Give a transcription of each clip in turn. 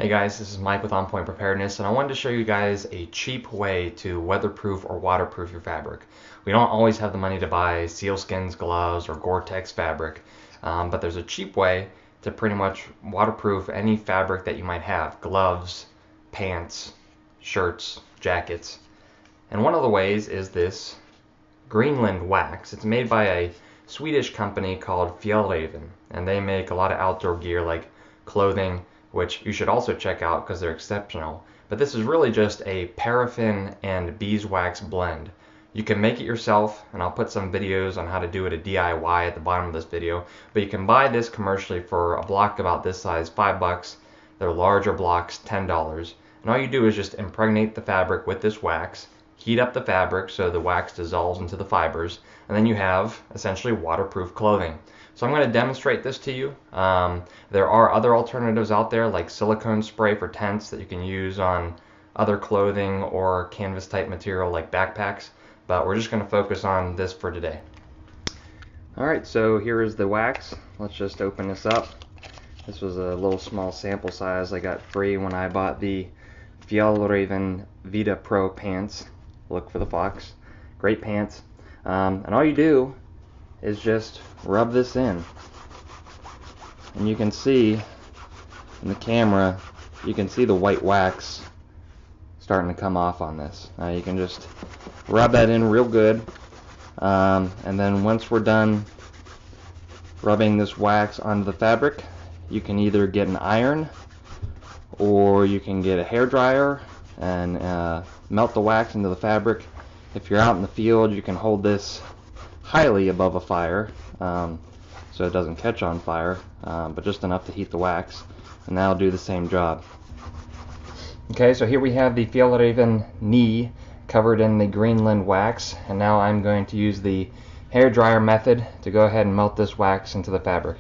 Hey guys, this is Mike with On Point Preparedness, and I wanted to show you guys a cheap way to weatherproof or waterproof your fabric. We don't always have the money to buy sealskins, gloves, or Gore-Tex fabric, but there's a cheap way to pretty much waterproof any fabric that you might have: gloves, pants, shirts, jackets. And one of the ways is this Greenland wax. It's made by a Swedish company called Fjällräven, and they make a lot of outdoor gear like clothing, which you should also check out because they're exceptional. But this is really just a paraffin and beeswax blend. You can make it yourself, and I'll put some videos on how to do it, a DIY, at the bottom of this video. But you can buy this commercially for a block about this size, $5. They're larger blocks, $10. And all you do is just impregnate the fabric with this wax, heat up the fabric so the wax dissolves into the fibers, and then you have essentially waterproof clothing. So I'm going to demonstrate this to you. There are other alternatives out there like silicone spray for tents that you can use on other clothing or canvas type material like backpacks, but we're just going to focus on this for today. Alright, so here is the wax. Let's just open this up. This was a little small sample size I got free when I bought the Fjällräven Vita Pro pants. Look for the fox. Great pants. And all you do is just rub this in, and you can see in the camera, you can see the white wax starting to come off on this. You can just rub that in real good, and then once we're done rubbing this wax onto the fabric, you can either get an iron or you can get a hair dryer and melt the wax into the fabric. If you're out in the field, you can hold this highly above a fire so it doesn't catch on fire, but just enough to heat the wax, and that'll do the same job. Okay, so here we have the Fjällräven knee covered in the Greenland wax, and now I'm going to use the hair dryer method to go ahead and melt this wax into the fabric.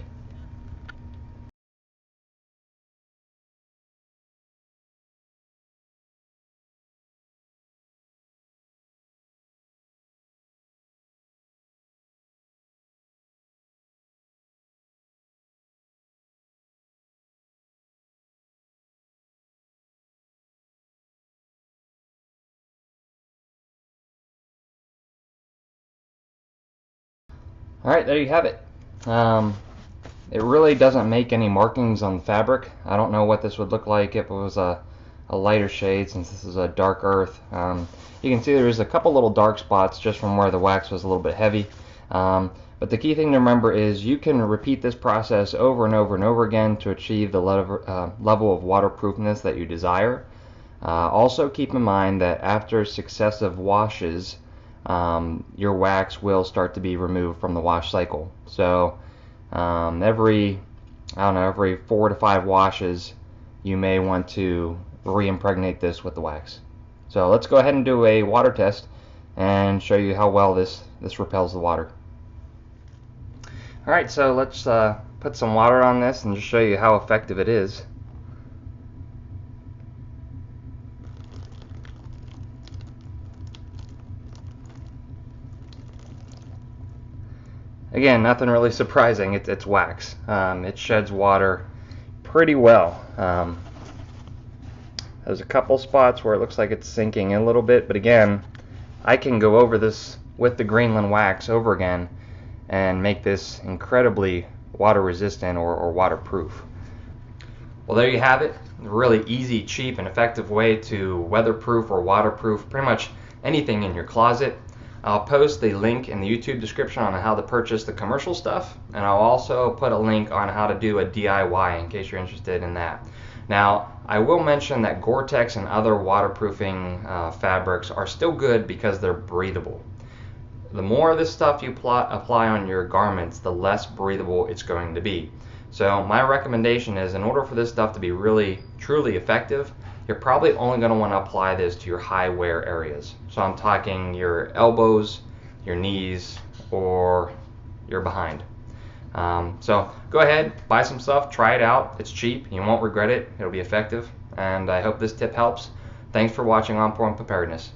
Alright, there you have it. It really doesn't make any markings on the fabric. I don't know what this would look like if it was a lighter shade, since this is a dark earth. You can see there's a couple little dark spots just from where the wax was a little bit heavy. But the key thing to remember is you can repeat this process over and over and over again to achieve the level of waterproofness that you desire. Also keep in mind that after successive washes, your wax will start to be removed from the wash cycle. So every 4 to 5 washes, you may want to re-impregnate this with the wax. So let's go ahead and do a water test and show you how well this repels the water. Alright, so let's put some water on this and just show you how effective it is. Again, nothing really surprising. It's wax. It sheds water pretty well. There's a couple spots where it looks like it's sinking in a little bit, but again, I can go over this with the Greenland wax over again and make this incredibly water resistant or waterproof. Well, there you have it. A really easy, cheap, and effective way to weatherproof or waterproof pretty much anything in your closet. I'll post the link in the YouTube description on how to purchase the commercial stuff, and I'll also put a link on how to do a DIY in case you're interested in that. Now, I will mention that Gore-Tex and other waterproofing fabrics are still good because they're breathable. The more of this stuff you apply on your garments, the less breathable it's going to be. So my recommendation is, in order for this stuff to be really, truly effective, you're probably only going to want to apply this to your high wear areas. So I'm talking your elbows, your knees, or your behind. So go ahead, buy some stuff, try it out. It's cheap, you won't regret it, it'll be effective, and I hope this tip helps. Thanks for watching On Point Preparedness.